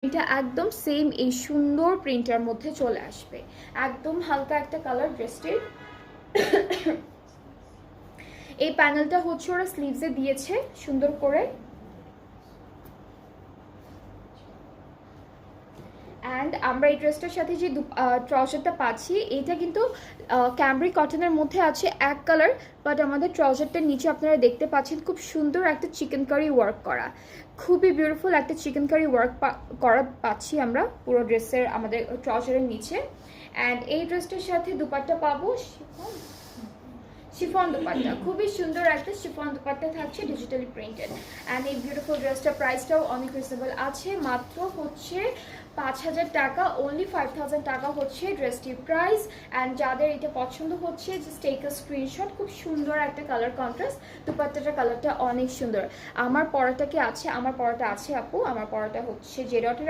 এটা একদম সেম এই সুন্দর প্রিন্টের মধ্যে চলে আসবে, একদম হালকা একটা কালার ড্রেসটির। এই প্যানেলটা হচ্ছে ওরা স্লিভসে দিয়েছে সুন্দর করে। অ্যান্ড আমরা এই ড্রেসটার সাথে যে ট্রাউজারটা পাচ্ছি এটা কিন্তু ক্যামব্রিক কটনের মধ্যে আছে এক কালার, বাট আমাদের ট্রাউজারটার নিচে আপনারা দেখতে পাচ্ছেন খুব সুন্দর একটা চিকেন কারি ওয়ার্ক করা, খুবই বিউটিফুল একটা চিকেন কারি ওয়ার্ক করা পাচ্ছি আমরা পুরো ড্রেসের আমাদের ট্রাউজারের নিচে। অ্যান্ড এই ড্রেসটার সাথে দুপাট্টা পাবো শিফন দুপাট্টা, খুবই সুন্দর একটা শিফন দুপাট্টা থাকছে ডিজিটালি প্রিন্টেড। অ্যান্ড এই বিউটিফুল ড্রেসটার প্রাইসটাও অনেক রিজনেবল আছে, মাত্র হচ্ছে 5,000 টাকা, অনলি 5,000 টাকা হচ্ছে ড্রেসটির প্রাইস। অ্যান্ড যাদের এটা পছন্দ হচ্ছে জাস্ট টেক আ স্ক্রিনশট। খুব সুন্দর একটা কালার কন্ট্রাস্ট, দুপাট্টাটার কালারটা অনেক সুন্দর। আমার পরাটা কি আছে? আমার পরাটা আছে আপু, আমার পরাটা হচ্ছে জেডটের